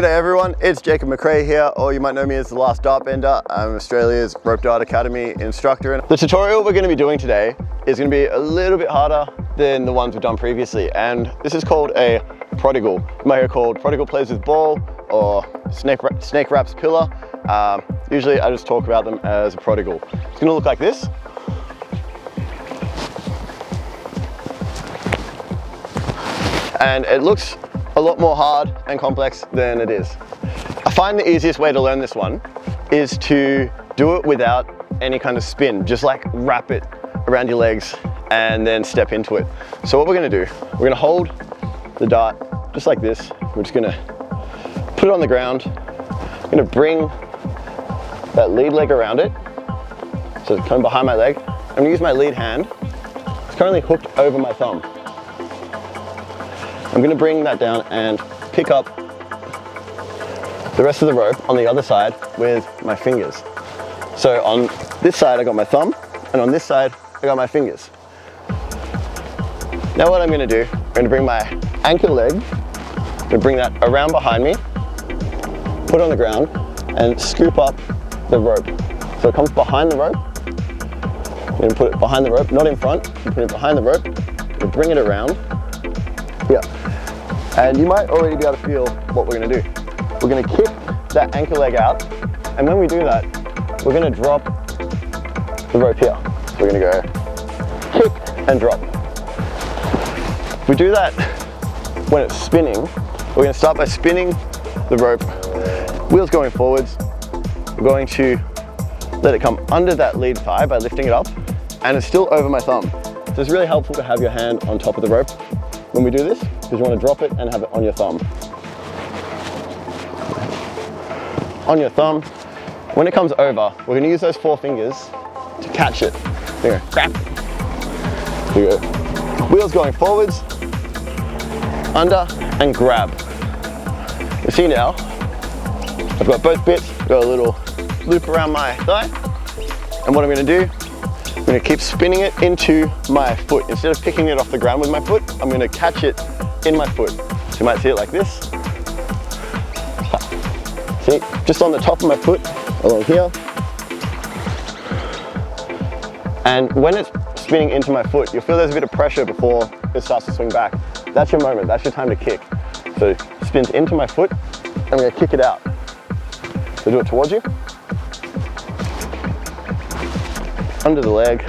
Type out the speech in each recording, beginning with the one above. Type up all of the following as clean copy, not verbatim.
G'day everyone, it's Jacob McCrae here, or you might know me as the Last Dart Bender. I'm Australia's Rope Dart Academy instructor. The tutorial we're going to be doing today is going to be a little bit harder than the ones we've done previously, and this is called a Prodigal. You might hear it called Prodigal plays with ball or snake wraps pillar. Usually I just talk about them as a Prodigal. It's going to look like this. And it looks a lot more hard and complex than it is. I find the easiest way to learn this one is to do it without any kind of spin. Just like wrap it around your legs and then step into it. So what we're gonna do, we're gonna hold the dart just like this. We're just gonna put it on the ground. I'm gonna bring that lead leg around it. So it's coming behind my leg. I'm gonna use my lead hand. It's currently hooked over my thumb. I'm gonna bring that down and pick up the rest of the rope on the other side with my fingers. So on this side, I got my thumb, and on this side, I got my fingers. Now what I'm gonna do, I'm gonna bring my ankle leg, I'm gonna bring that around behind me, put it on the ground, and scoop up the rope. So it comes behind the rope. I'm gonna put it behind the rope, not in front, I'm putting it behind the rope, I'm gonna bring it around. Yeah, and you might already be able to feel what we're gonna do. We're gonna kick that ankle leg out, and when we do that, we're gonna drop the rope here. So we're gonna go kick and drop. If we do that when it's spinning, we're gonna start by spinning the rope, wheels going forwards. We're going to let it come under that lead thigh by lifting it up, and it's still over my thumb. So it's really helpful to have your hand on top of the rope when we do this, because you want to drop it and have it on your thumb. On your thumb. When it comes over, we're going to use those 4 fingers to catch it. There you go, grab. There you go. Wheels going forwards, under, and grab. You see now, I've got both bits, got a little loop around my thigh, and what I'm going to do, I'm going to keep spinning it into my foot. Instead of picking it off the ground with my foot, I'm going to catch it in my foot. So you might see it like this. See, just on the top of my foot, along here. And when it's spinning into my foot, you'll feel there's a bit of pressure before it starts to swing back. That's your moment, that's your time to kick. So it spins into my foot, and I'm going to kick it out. So do it towards you. Under the leg.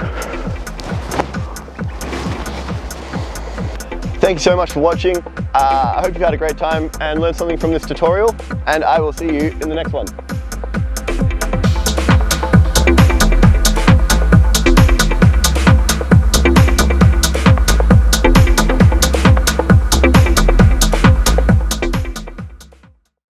Thank you so much for watching. I hope you've had a great time and learned something from this tutorial, and I will see you in the next one.